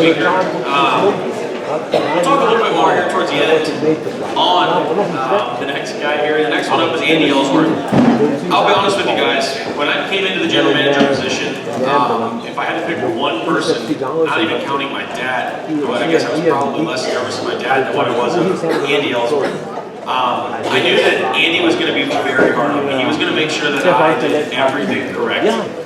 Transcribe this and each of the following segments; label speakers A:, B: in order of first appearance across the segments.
A: speaker. We'll talk a little bit more here towards the end on the next guy here. The next one up is Andy Ellsworth. I'll be honest with you guys, when I came into the general manager position, if I had to pick one person, not even counting my dad, but I guess I was probably less nervous of my dad than what I was of Andy Ellsworth. I knew that Andy was going to be very hard on me. He was going to make sure that I did everything correct.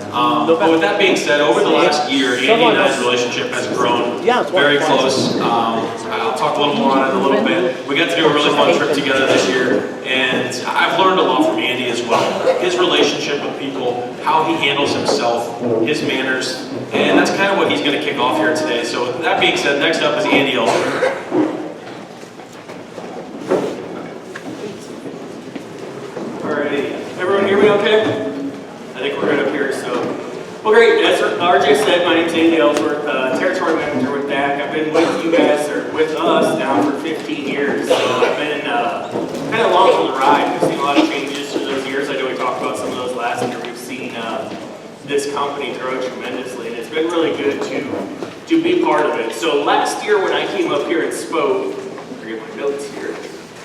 A: But with that being said, over the last year, Andy and I's relationship has grown very close. I'll talk a little more on it in a little bit. We got to do a really fun trip together this year, and I've learned a lot from Andy as well. His relationship with people, how he handles himself, his manners, and that's kind of what he's going to kick off here today. So with that being said, next up is Andy Ellsworth. Everyone hear me okay? I think we're good up here, so. Well, great, as RJ said, my name's Andy Ellsworth, Territory Manager with DAC. I've been with you guys, or with us now for 15 years, so I've been kind of along for the ride. We've seen a lot of changes through those years. I know we talked about some of those last year. We've seen this company grow tremendously, and it's been really good to be part of it. So last year when I came up here and spoke, forget my notes here.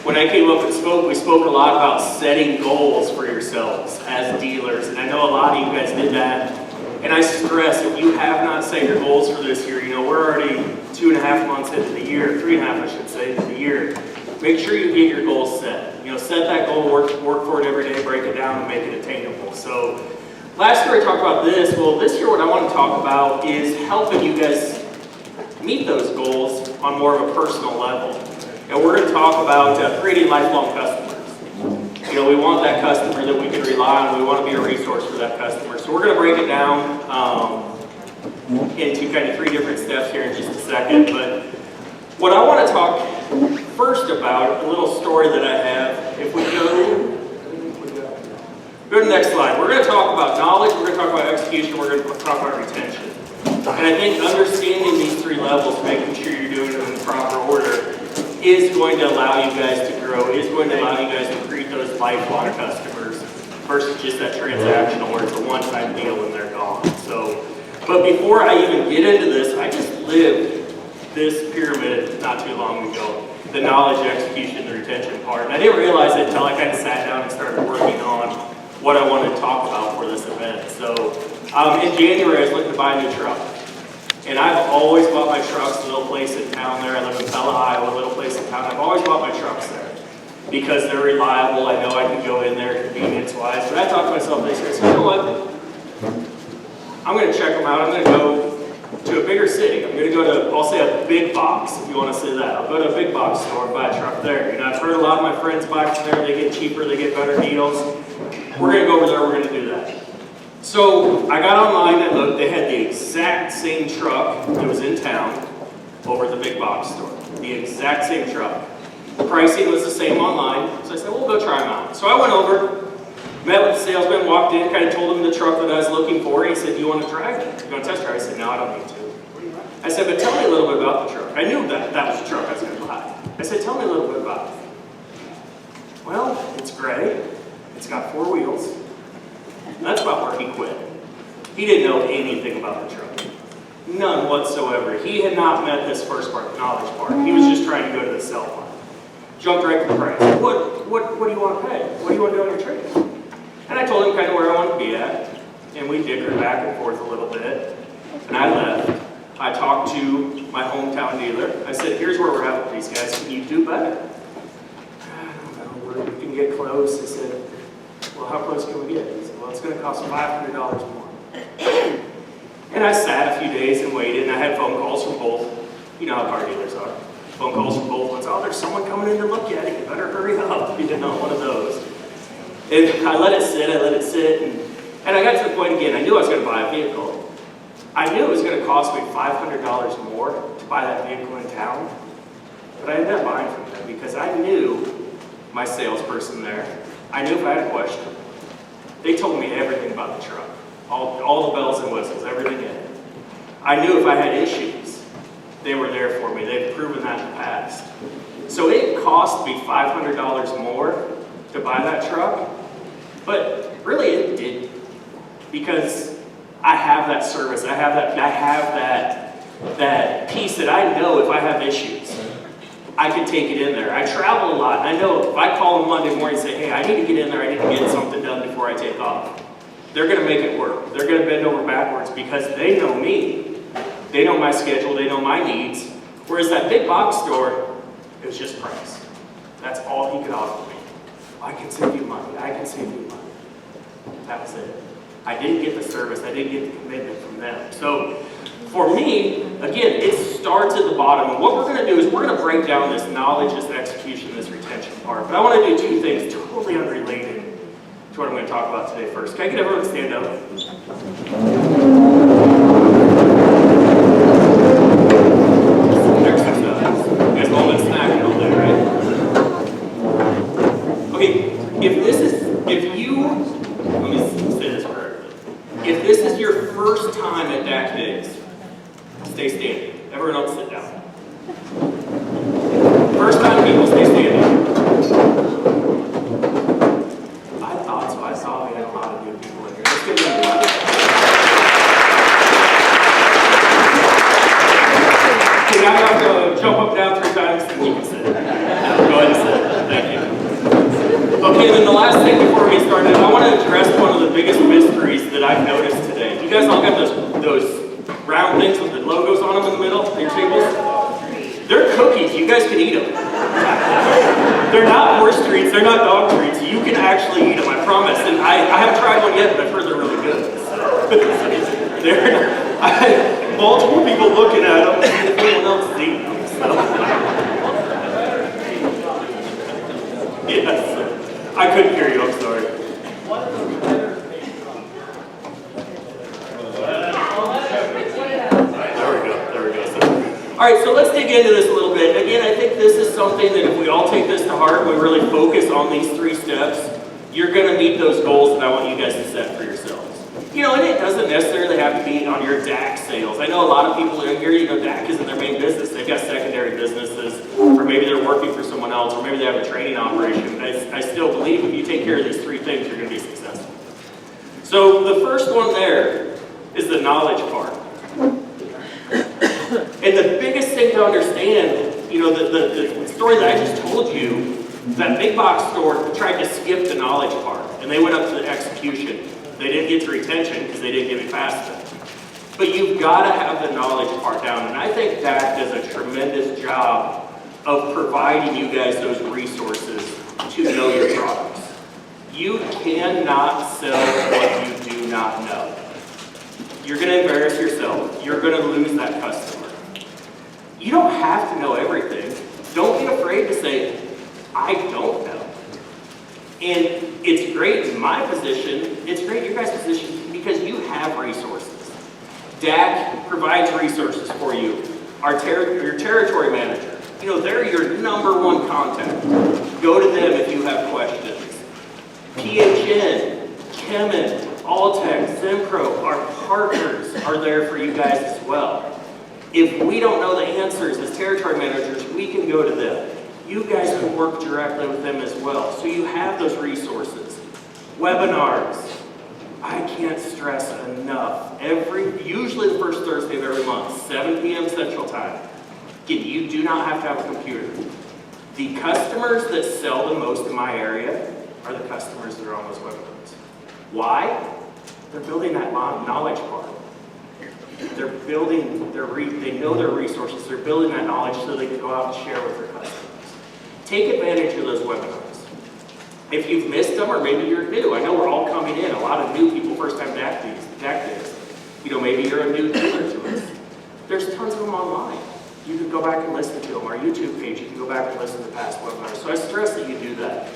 A: When I came up and spoke, we spoke a lot about setting goals for yourselves as dealers, and I know a lot of you guys did that. And I stress, if you have not set your goals for this year, you know, we're already 2.5 months into the year, 3.5 I should say, into the year. Make sure you get your goals set. You know, set that goal, work for it every day, break it down, and make it attainable. So last year I talked about this. Well, this year what I want to talk about is helping you guys meet those goals on more of a personal level. And we're going to talk about creating lifelong customers. You know, we want that customer that we can rely on. We want to be a resource for that customer. So we're going to break it down into kind of 3 different steps here in just a second. But what I want to talk first about, a little story that I have. If we go to the next slide. We're going to talk about knowledge, we're going to talk about execution, we're going to talk about retention. And I think understanding these 3 levels, making sure you're doing them in the proper order, is going to allow you guys to grow, is going to allow you guys to create those lifelong customers versus just that transactional where it's a one-time deal and they're gone. So, but before I even get into this, I just lived this pyramid not too long ago, the knowledge, execution, the retention part. And I didn't realize it until I kind of sat down and started working on what I wanted to talk about for this event. So in January, I was looking to buy a new truck. And I've always bought my trucks, a little place in town there. I live in Pella, Iowa, a little place in town. I've always bought my trucks there because they're reliable. I know I can go in there convenience-wise. But I thought to myself this year, I said, you know what? I'm going to check them out. I'm going to go to a bigger city. I'm going to go to, I'll say a big box, if you want to say that. I'll go to a big box store and buy a truck there. You know, I've heard a lot of my friends buy from there. They get cheaper, they get better deals. We're going to go over there, we're going to do that. So I got online and looked, they had the exact same truck that was in town over at the big box store. The exact same truck. The pricing was the same online, so I said, well, we'll go try them out. So I went over, met with the salesman, walked in, kind of told him the truck that I was looking for. He said, do you want to drive it? You want to test drive? I said, no, I don't need to. I said, but tell me a little bit about the truck. I knew that was the truck I was going to buy. I said, tell me a little bit about it. Well, it's gray. It's got 4 wheels. And that's about where he quit. He didn't know anything about the truck. None whatsoever. He had not met this first part, the knowledge part. He was just trying to go to the sell part. Jumped right to the price. What do you want to pay? What do you want to do on your trade? And I told him kind of where I wanted to be at. And we dickered back and forth a little bit. And I left. I talked to my hometown dealer. I said, here's where we're at with these guys. Can you do better? I don't know. We can get close. I said, well, how close can we get? He said, well, it's going to cost $500 more. And I sat a few days and waited, and I had phone calls from both. You know how car dealers are. Phone calls from both ones. Oh, there's someone coming in to look at it. You better hurry up. You didn't know one of those. And I let it sit, and I got to the point again. I knew I was going to buy a vehicle. I knew it was going to cost me $500 more to buy that vehicle in town. But I ended up buying from them because I knew my salesperson there. I knew if I had a question. They told me everything about the truck. All the bells and whistles, everything in it. I knew if I had issues, they were there for me. They've proven that in the past. So it cost me $500 more to buy that truck, but really it didn't, because I have that service. I have that piece that I know if I have issues, I can take it in there. I travel a lot, and I know if I call them Monday morning and say, hey, I need to get in there, I need to get something done before I take off, they're going to make it work. They're going to bend over backwards because they know me. They know my schedule, they know my needs. Whereas that big box store, it was just price. That's all he could offer me. I can save you money, I can save you money. That was it. I didn't get the service, I didn't get the commitment from them. So for me, again, it starts at the bottom. And what we're going to do is we're going to break down this knowledge, this execution, this retention part. But I want to do two things totally unrelated to what I'm going to talk about today first. Can I get everyone to stand up? You guys all been snacking all day, right? Okay, let me say this correctly. If this is your first time at DAC days, stay standing. Everyone else sit down. First time people, stay standing. I thought so. I saw we had a lot of new people in here. Let's give them a clap. Okay, now you have to jump up and down 3 times and you can sit. Go ahead and sit. Thank you. Okay, then the last thing before we get started, I want to address one of the biggest mysteries that I've noticed today. You guys all got those round things with the logos on them in the middle of your tables? They're cookies. You guys can eat them. They're not horse treats. They're not dog treats. You can actually eat them, I promise. And I haven't tried one yet, but I've heard they're really good. I had multiple people looking at them, and anyone else is eating them. So. Yes. I couldn't hear you. I'm sorry. All right, so let's dig into this a little bit. Again, I think this is something that if we all take this to heart, we really focus on these 3 steps, you're going to meet those goals that I want you guys to set for yourselves. You know, and it doesn't necessarily have to be on your DAC sales. I know a lot of people in here, DAC isn't their main business. They've got secondary businesses, or maybe they're working for someone else, or maybe they have a training operation. But I still believe if you take care of these 3 things, you're going to be successful. So the first one there is the knowledge part. And the biggest thing to understand, the story that I just told you, that big box store tried to skip the knowledge part, and they went up to the execution. They didn't get to retention because they didn't get it fast enough. But you've got to have the knowledge part down, and I think DAC does a tremendous job of providing you guys those resources to know your products. You cannot sell what you do not know. You're going to embarrass yourself. You're going to lose that customer. You don't have to know everything. Don't be afraid to say, I don't know. And it's great in my position, it's great in your guys' position because you have resources. DAC provides resources for you. Your territory manager, they're your #1 contact. Go to them if you have questions. PHN, Kemin, Alltech, Zenpro, our partners are there for you guys as well. If we don't know the answers as territory managers, we can go to them. You guys can work directly with them as well. So you have those resources. Webinars. I can't stress enough. Usually the first Thursday of every month, 7 p.m. Central Time. Again, you do not have to have a computer. The customers that sell the most in my area are the customers that are on those webinars. Why? They're building that knowledge part. They're building they know their resources. They're building that knowledge so they can go out and share with their customers. Take advantage of those webinars. If you've missed them, or maybe you're new, I know we're all coming in. A lot of new people, first time DAC days. Maybe you're a new dealer to us. There's tons of them online. You can go back and listen to them. Our YouTube page, you can go back and listen to past webinars. So I stress that you do that.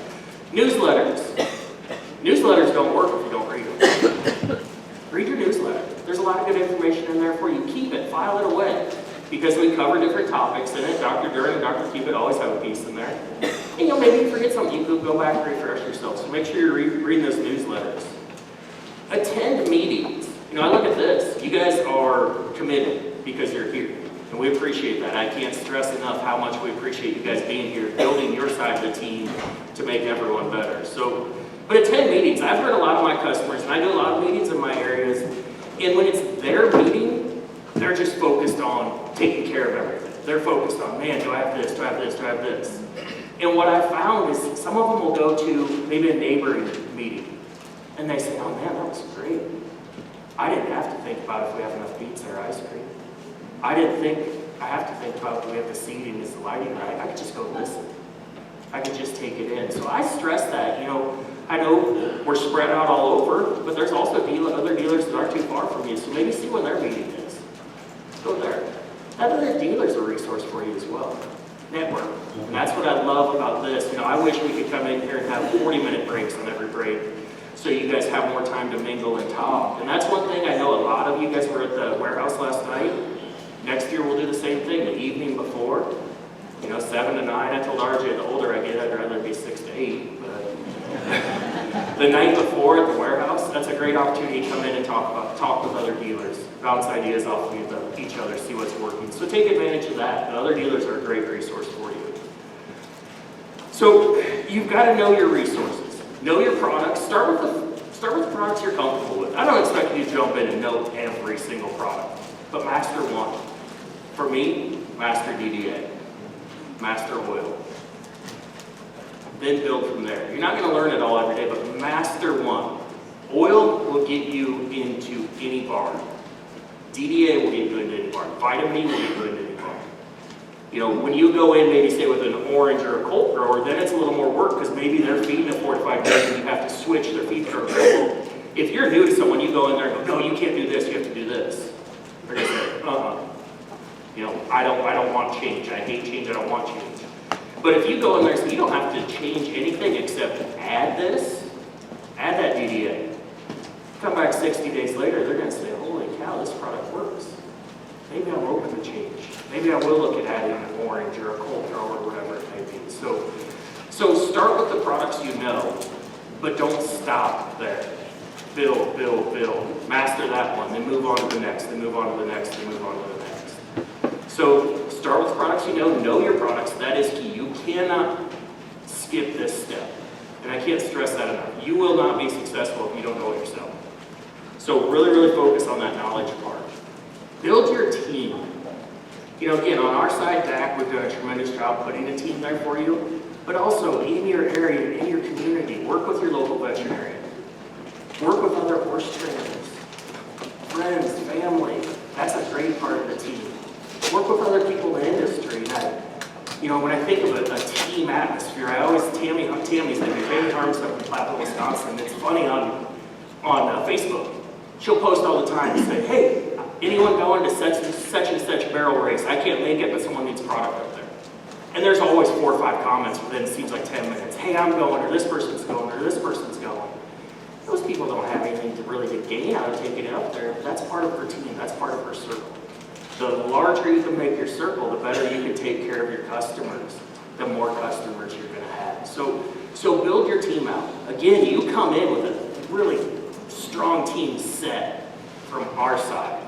A: Newsletters. Newsletters don't work if you don't read them. Read your newsletter. There's a lot of good information in there for you. Keep it, file it away. Because we cover different topics in it. Dr. Duran and Dr. Keep It always have a piece in there. And maybe you forget something, you can go back and refresh yourself. So make sure you're reading those newsletters. Attend meetings. I look at this. You guys are committed because you're here. And we appreciate that. I can't stress enough how much we appreciate you guys being here, building your side of the team to make everyone better. But attend meetings. I've heard a lot of my customers, and I do a lot of meetings in my areas, and when it's their meeting, They're just focused on taking care of everything. They're focused on, man, do I have this, do I have this, do I have this? And what I found is some of them will go to maybe a neighboring meeting, and they say, oh man, that was great. I didn't have to think about if we have enough pizza or ice cream. I have to think about if we have the seating, is the lighting right? I could just go listen. I could just take it in. So I stress that, I know we're spread out all over, but there's also other dealers that aren't too far from you, so maybe see when their meeting is. Go there. That other dealer's a resource for you as well. Network. And that's what I love about this. I wish we could come in here and have 40-minute breaks on every break so you guys have more time to mingle and talk. And that's one thing I know a lot of you guys were at the warehouse last night. Next year we'll do the same thing, the evening before. 7 to 9. I told RJ the older I get, I'd rather be 6 to 8. But the night before at the warehouse, that's a great opportunity to come in and talk with other dealers, bounce ideas off of each other, see what's working. So take advantage of that. The other dealers are a great resource for you. So you've got to know your resources, know your products. Start with the products you're comfortable with. I don't expect you to jump in and know every single product, but master one. For me, master DDA, master oil. Then build from there. You're not going to learn it all every day, but master one. Oil will get you into any barn. DDA will get you into any barn. Vitamin E will get you into any barn. When you go in, maybe say with an orange or a colt grower, then it's a little more work because maybe they're feeding it 4 to 5 days and you have to switch their feed program. Well, if you're new to someone, you go in there and go, no, you can't do this, you have to do this. They're going to say, I don't want change. I hate change, I don't want change. But if you go in there and say, you don't have to change anything except add this, add that DDA. Come back 60 days later, they're going to say, holy cow, this product works. Maybe I'm open to change. Maybe I will look at adding an orange or a cold throw or whatever it may be. So start with the products you know, but don't stop there. Build, build, build. Master that one, then move on to the next, then move on to the next, then move on to the next. So start with products you know your products. That is key. You cannot skip this step. And I can't stress that enough. You will not be successful if you don't know it yourself. So really, really focus on that knowledge part. Build your team. Again, on our side, DAC, we've done a tremendous job putting a team there for you, but also in your area, in your community, work with your local veterinarian. Work with other horse trainers, friends, family. That's a great part of the team. Work with other people in the industry. When I think of a team atmosphere, I always, Tammy's name, Tammy Harms up in Platteville, Wisconsin. It's funny on Facebook. She'll post all the time and say, hey, anyone going to such and such barrel race? I can't make it, but someone needs product up there. And there's always 4 or 5 comments within, it seems like 10 minutes. Hey, I'm going, or this person's going, or this person's going. Those people don't have anything to really gain out of taking it up there. That's part of her team. That's part of her circle. The larger you can make your circle, the better you can take care of your customers, the more customers you're going to have. So build your team out. Again, you come in with a really strong team set from our side.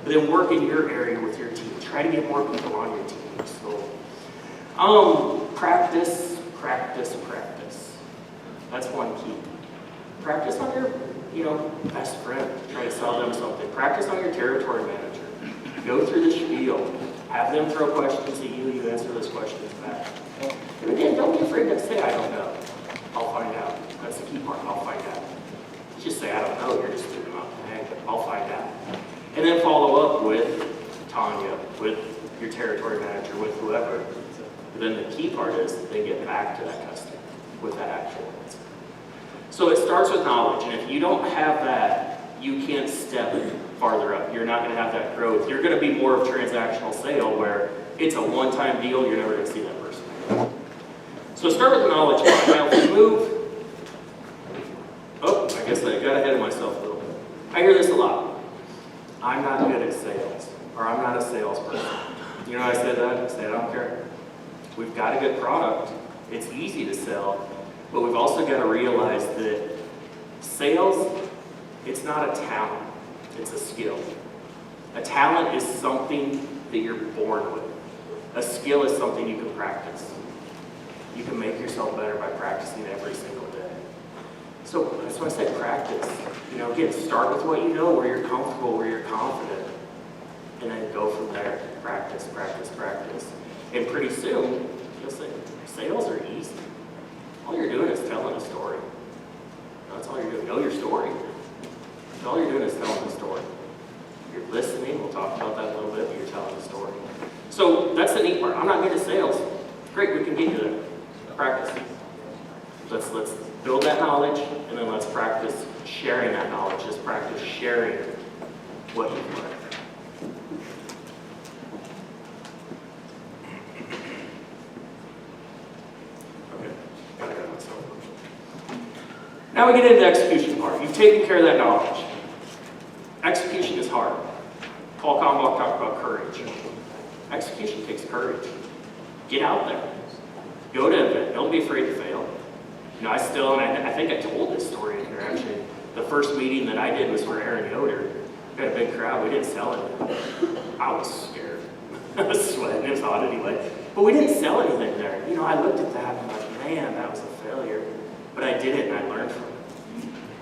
A: But then work in your area with your team. Try to get more people on your team. So, practice, practice, practice. That's one key. Practice on your, best friend. Try to sell them something. Practice on your territory manager. Go through the spiel. Have them throw questions at you. You answer those questions back. And again, don't be afraid to say, I don't know. I'll find out. That's the key part. I'll find out. Just say, I don't know. You're just doing it. I'll find out. And then follow up with Tanya, with your territory manager, with whoever. But then the key part is they get back to that customer with that actual answer. So it starts with knowledge, and if you don't have that, you can't step farther up. You're not going to have that growth. You're going to be more of a transactional sale where it's a one-time deal, you're never going to see that person. So start with the knowledge part. Now if we move, I guess I got ahead of myself a little bit. I hear this a lot. I'm not good at sales, or I'm not a salesperson. You know I said that? I said I don't care. We've got a good product. It's easy to sell, but we've also got to realize that sales, it's not a talent, it's a skill. A talent is something that you're born with. A skill is something you can practice. You can make yourself better by practicing every single day. So that's why I said practice. Again, start with what you know, where you're comfortable, where you're confident. and then go from there. Practice, practice, practice. And pretty soon, you'll say, sales are easy. All you're doing is telling a story. That's all you're doing. Know your story. All you're doing is telling a story. You're listening. We'll talk about that a little bit, but you're telling a story. So that's the neat part. I'm not good at sales. Great, we can get you there. Practice. Let's build that knowledge, and then let's practice sharing that knowledge. Just practice sharing what you've learned. Now we get into the execution part. You've taken care of that knowledge. Execution is hard. Paul Kalmbach talked about courage. Execution takes courage. Get out there. Go to an event. Don't be afraid to fail. You know, I think I told this story in here actually. The first meeting that I did was for Aaron Yoder. We had a big crowd. We didn't sell anything. I was scared. I was sweating. It was hot anyway. But we didn't sell anything there. You know, I looked at that and I'm like, man, that was a failure. But I did it and I learned from it.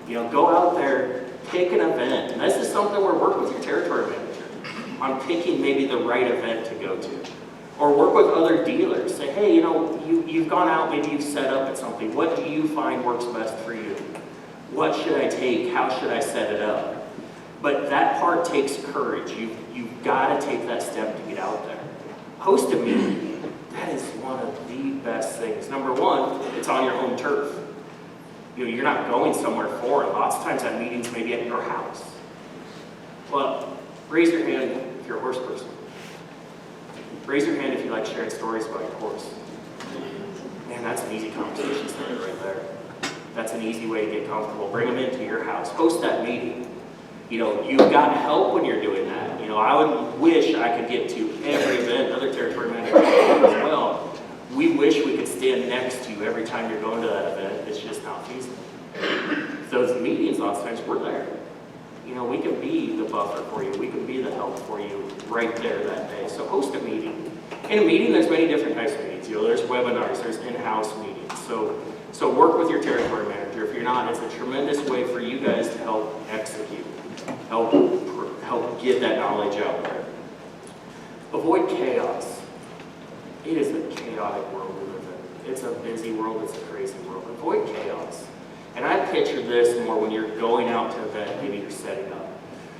A: You know, go out there, pick an event. And this is something where work with your territory manager on picking maybe the right event to go to. Or work with other dealers. Say, hey, you know, you've gone out, maybe you've set up at something. What do you find works best for you? What should I take? How should I set it up? But that part takes courage. You've got to take that step to get out there. Host a meeting. That is one of the best things. Number one, it's on your home turf. You know, you're not going somewhere foreign. Lots of times that meeting's maybe at your house. Well, raise your hand if you're a horse person. Raise your hand if you like sharing stories about your horse. Man, that's an easy conversation starter right there. That's an easy way to get comfortable. Bring them into your house. Host that meeting. You know, you've got help when you're doing that. You know, I would wish I could get to every event, other territory managers as well. We wish we could stand next to you every time you're going to that event. It's just not feasible. Those meetings, lots of times, we're there. You know, we can be the buffer for you. We can be the help for you right there that day. So host a meeting. In a meeting, there's many different types of meetings. You know, there's webinars, there's in-house meetings. So work with your territory manager. If you're not, it's a tremendous way for you guys to help execute, help get that knowledge out there. Avoid chaos. It is a chaotic world we live in. It's a busy world. It's a crazy world. Avoid chaos. And I picture this more when you're going out to an event, maybe you're setting up.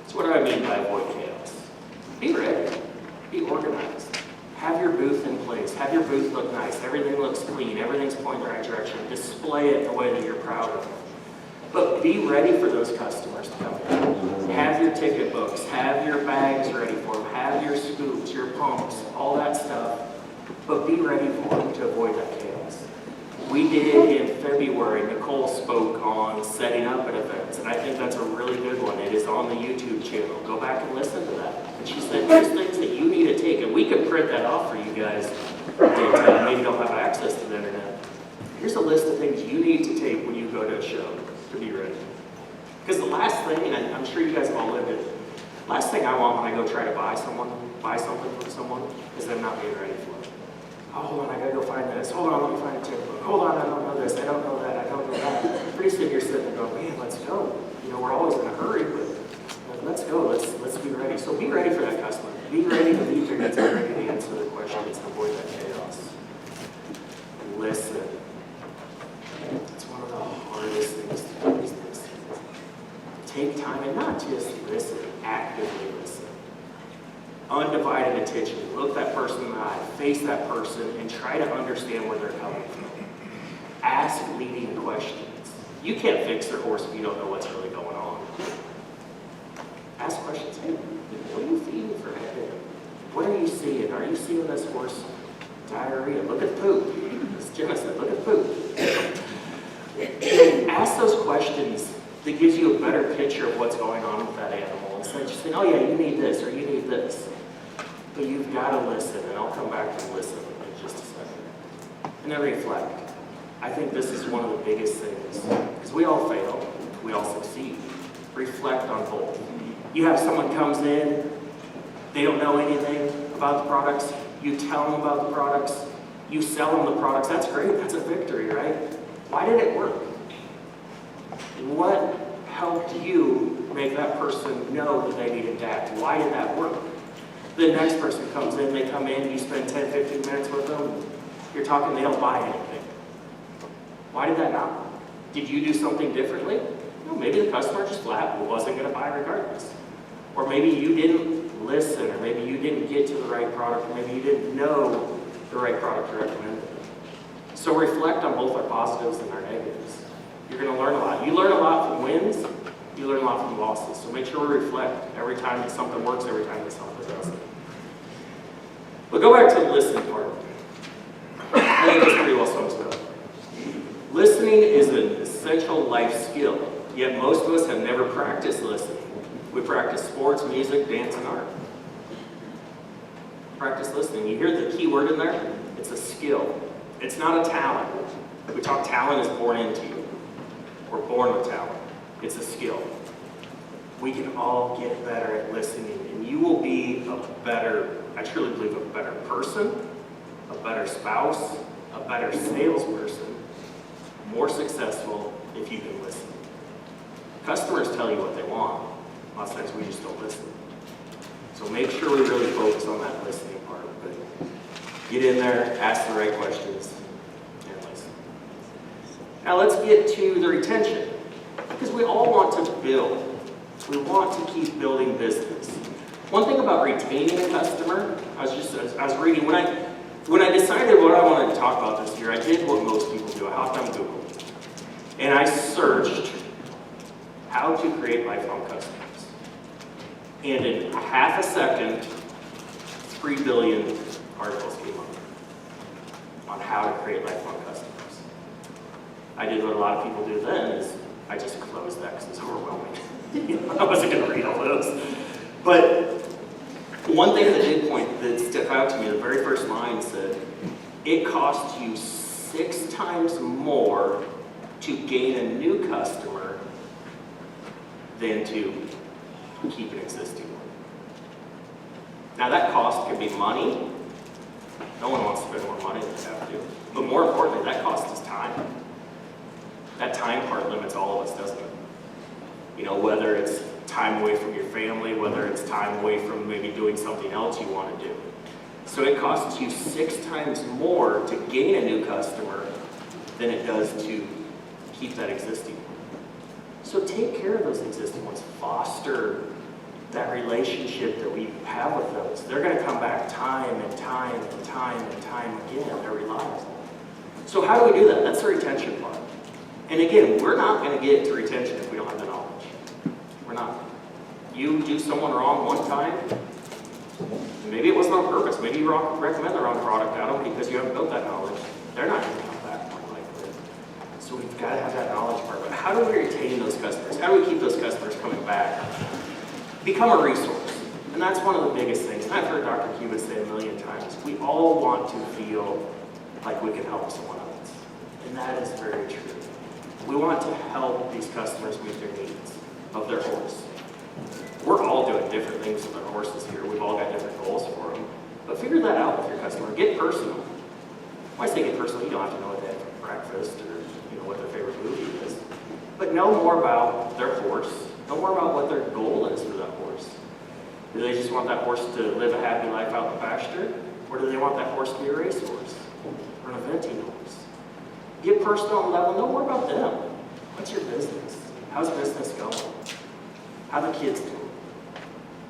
A: So what do I mean by avoid chaos? Be ready. Be organized. Have your booth in place. Have your booth look nice. Everything looks clean. Everything's pointing the right direction. Display it in a way that you're proud of. But be ready for those customers to come in. Have your ticket books. Have your bags ready for them. Have your scoops, your pumps, all that stuff. But be ready for them to avoid that chaos. We did in February, Nicole spoke on setting up at events, and I think that's a really good one. It is on the YouTube channel. Go back and listen to that. And she said, there's things that you need to take, and we could print that off for you guys that maybe don't have access to the internet. Here's a list of things you need to take when you go to a show to be ready. Because the last thing, and I'm sure you guys have all lived it, last thing I want when I go try to buy something from someone is them not being ready for it. Oh, hold on, I gotta go find this. Hold on, let me find a ticket book. Hold on, I don't know this. I don't know that. I don't know that. Pretty soon you're sitting there going, man, let's go. You know, we're always in a hurry, but let's go. Let's be ready. So be ready for that customer. Be ready to meet their needs. Be ready to answer their questions and avoid that chaos. Listen. It's one of the hardest things to do these days. Take time and not just listen, actively listen. Undivided attention. Look that person in the eye, face that person, and try to understand where they're coming from. Ask leading questions. You can't fix their horse if you don't know what's really going on. Ask questions. Hey, what are you feeding for headache? What are you seeing? Are you seeing this horse diarrhea? Look at poop. As Jenna said, look at poop. Ask those questions that gives you a better picture of what's going on with that animal. Instead of just saying, oh yeah, you need this or you need this. But you've got to listen, and I'll come back to listen in just a second. And then reflect. I think this is one of the biggest things. Because we all fail, we all succeed. Reflect on both. You have someone comes in, they don't know anything about the products, you tell them about the products, you sell them the products, that's great, that's a victory, right? Why did it work? What helped you make that person know that they needed DAC? Why did that work? The next person comes in, they come in, you spend 10, 15 minutes with them, you're talking, they don't buy anything. Why did that not? Did you do something differently? No, maybe the customer just flat wasn't going to buy regardless. Or maybe you didn't listen, or maybe you didn't get to the right product, or maybe you didn't know the right product to recommend. So reflect on both our positives and our negatives. You're going to learn a lot. You learn a lot from wins, you learn a lot from losses. So make sure we reflect every time that something works, every time that something doesn't. But go back to the listening part. I think this pretty well sums it up. Listening is an essential life skill, yet most of us have never practiced listening. We practice sports, music, dance, and art. Practice listening. You hear the key word in there? It's a skill. It's not a talent. We talk talent is born into you. We're born with talent. It's a skill. We can all get better at listening, and you will be a better, I truly believe, a better person, a better spouse, a better salesperson, more successful if you can listen. Customers tell you what they want. Lots of times we just don't listen. So make sure we really focus on that listening part. But get in there, ask the right questions, and listen. Now let's get to the retention. Because we all want to build. We want to keep building business. One thing about retaining a customer, I was reading, when I decided what I wanted to talk about this year, I did what most people do. I hopped on Google. And I searched how to create lifelong customers. And in half a second, 3 billion articles came up on how to create lifelong customers. I did what a lot of people do then, is I just closed that because it's overwhelming. I wasn't going to read all those. But one thing that stuck out to me, the very first line said, it costs you 6 times more to gain a new customer than to keep an existing one. Now that cost could be money. No one wants to spend more money than they have to. But more importantly, that cost is time. That time part limits all of us, doesn't it? You know, whether it's time away from your family, whether it's time away from maybe doing something else you want to do. So it costs you 6 times more to gain a new customer than it does to keep that existing one. So take care of those existing ones. Foster that relationship that we have with those. They're going to come back time and time and time and time again in their lives. So how do we do that? That's the retention part. And again, we're not going to get to retention if we don't have the knowledge. We're not. You do someone wrong one time, maybe it wasn't on purpose. Maybe you recommend the wrong product to them because you haven't built that knowledge. They're not going to come back more likely. So we've got to have that knowledge part. But how do we retain those customers? How do we keep those customers coming back? Become a resource. And that's one of the biggest things. And I've heard Dr. Cuban say a million times, we all want to feel like we can help someone else. And that is very true. We want to help these customers meet their needs of their horse. We're all doing different things with our horses here. We've all got different goals for them. But figure that out with your customer. Get personal. When I say get personal, you don't have to know what they have for breakfast or what their favorite movie is. But know more about their horse. Know more about what their goal is for that horse. Do they just want that horse to live a happy life out in the pasture? Or do they want that horse to be a racehorse or an eventing horse? Get personal and level. Know more about them. What's your business? How's business going? How the kids doing?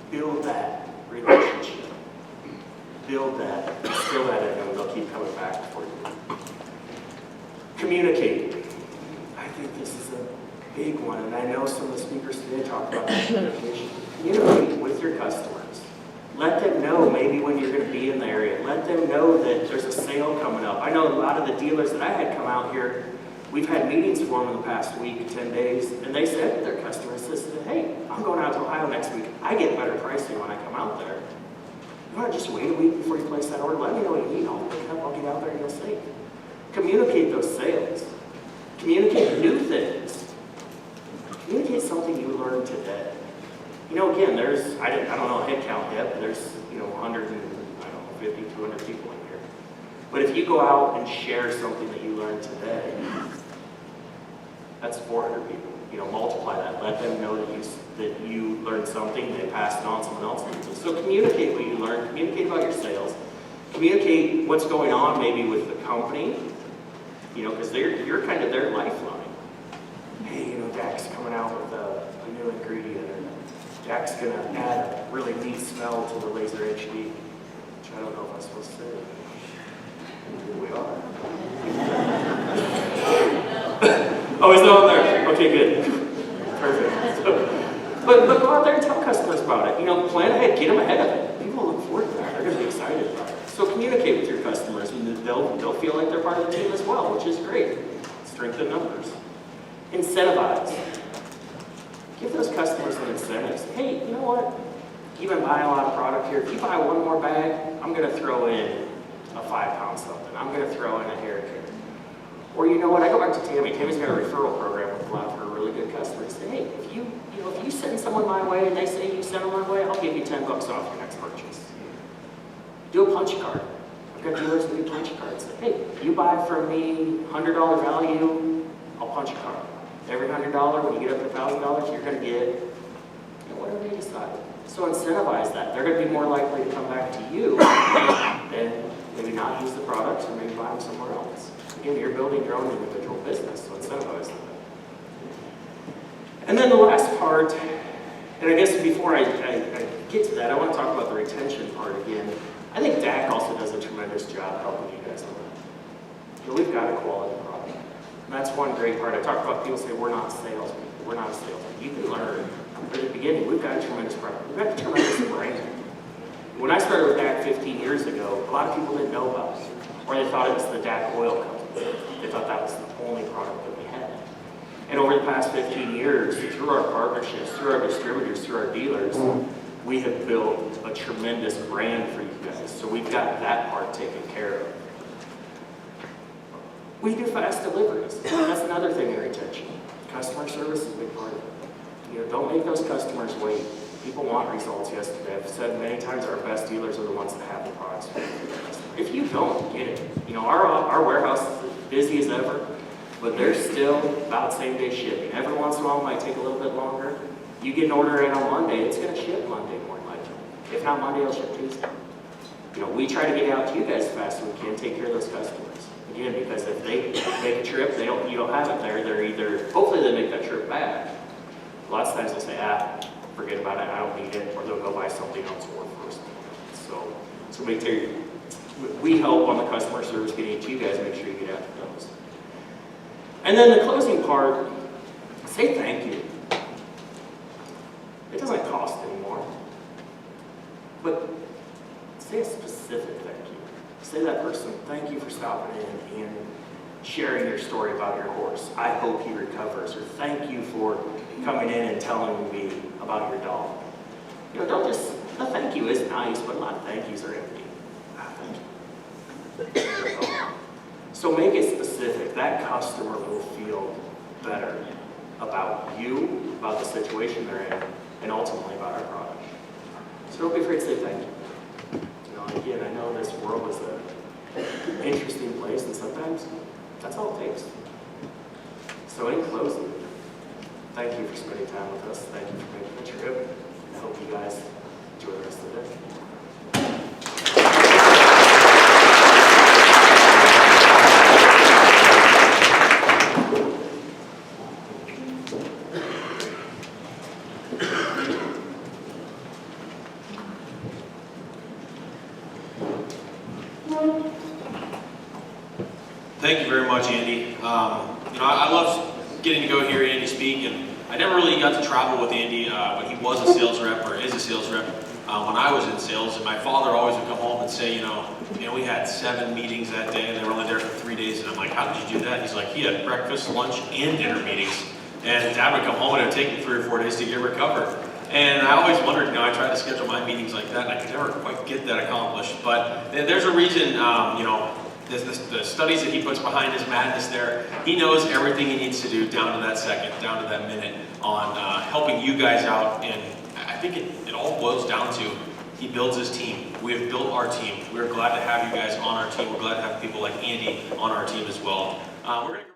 A: Build that relationship. Build that. Instill that in them, and they'll keep coming back for you. Communicate. I think this is a big one, and I know some of the speakers today talked about communication. Communicate with your customers. Let them know maybe when you're going to be in the area. Let them know that there's a sale coming up. I know a lot of the dealers that I had come out here, we've had meetings for them in the past week, 10 days, and they said to their customers, hey, I'm going out to Ohio next week. I get better pricing when I come out there. You want to just wait a week before you place that order? Let me know what you need. I'll pick it up. I'll get out there and you'll see. Communicate those sales. Communicate new things. Communicate something you learned today. Again, there's, I don't know a head count yet, but there's, 150, 200 people in here. But if you go out and share something that you learned today, that's 400 people. multiply that. Let them know that you learned something, they passed it on, someone else needs it. So communicate what you learned, communicate about your sales, communicate what's going on maybe with the company, because you're kind of their lifeline. Hey, DAC's coming out with a new ingredient, and DAC's going to add a really neat smell to the Laser HD, which I don't know if I'm supposed to say. Here we are. Oh, it's not there. Okay, good. Perfect. But go out there and tell customers about it. Plan ahead, get them ahead of it. People look forward to that. They're going to be excited about it. So communicate with your customers, and they'll feel like they're part of the team as well, which is great. Strength in numbers. Incentivize. Give those customers some incentives. Hey, you know what? You've been buying a lot of product here. If you buy one more bag, I'm going to throw in a 5-pound something. I'm going to throw in a hair care. Or you know what? I go back to Tammy. Tammy's got a referral program with a lot of her really good customers. Say, hey, if you send someone my way and they say you send them my way, I'll give you $10 off your next purchase. Do a punch card. I've got dealers that do punch cards. Say, hey, you buy from me $100 value, I'll punch a card. Every $100, when you get up to $1,000, you're going to get whatever you decide. So incentivize that. They're going to be more likely to come back to you than maybe not use the products or maybe buy them somewhere else. Again, you're building your own individual business, so incentivize that. And then the last part, and I guess before I get to that, I want to talk about the retention part again. I think DAC also does a tremendous job helping you guys on that. We've got a quality product. And that's one great part. I talk about people say we're not salespeople. We're not salespeople. You can learn. But at the beginning, we've got a tremendous product. We've got a tremendous brand. When I started with DAC 15 years ago, a lot of people didn't know about us. Or they thought it was the DAC oil company. They thought that was the only product that we had. And over the past 15 years, through our partnerships, through our distributors, through our dealers, we have built a tremendous brand for you guys. So we've got that part taken care of. We do fast deliveries. That's another thing in retention. Customer service is a big part of it. Don't make those customers wait. People want results yesterday. I've said many times our best dealers are the ones that have the products. If you don't, get it. Our warehouse is as busy as ever, but they're still about same-day shipping. Every once in a while it might take a little bit longer. You get an order in on Monday, it's going to ship Monday more than likely. If not Monday, it'll ship Tuesday. We try to get out to you guys as fast as we can, take care of those customers. Again, because if they make a trip, you don't have it there, they're either, hopefully they make that trip back. Lots of times they'll say, forget about it, I don't need it, or they'll go buy something else or first. So make sure we help on the customer service getting to you guys, make sure you get after those. And then the closing part, say thank you. It doesn't cost anymore, but say a specific thank you. Say to that person, thank you for stopping in and sharing your story about your horse. I hope he recovers. Or thank you for coming in and telling me about your dog. Don't just, a thank you is nice, but a lot of thank yous are empty. Thank you. So make it specific. That customer will feel better about you, about the situation they're in, and ultimately about our product. So don't be afraid to say thank you. Again, I know this world is an interesting place, and sometimes that's all it takes. So in closing, thank you for spending time with us. Thank you for making the trip. I hope you guys enjoy the rest of the day.
B: Thank you very much, Andy. I love getting to go hear Andy speak, and I never really got to travel with Andy when he was a sales rep or is a sales rep when I was in sales. And my father always would come home and say, we had 7 meetings that day, and they were only there for 3 days. And I'm like, how did you do that? He's like, he had breakfast, lunch, and dinner meetings. And Dad would come home and it would take him 3 or 4 days to get recovered. And I always wondered, I tried to schedule my meetings like that, and I could never quite get that accomplished. But there's a reason, the studies that he puts behind his madness there, he knows everything he needs to do down to that second, down to that minute on helping you guys out. And I think it all boils down to he builds his team. We have built our team. We're glad to have you guys on our team. We're glad to have people like Andy on our team as well. We're gonna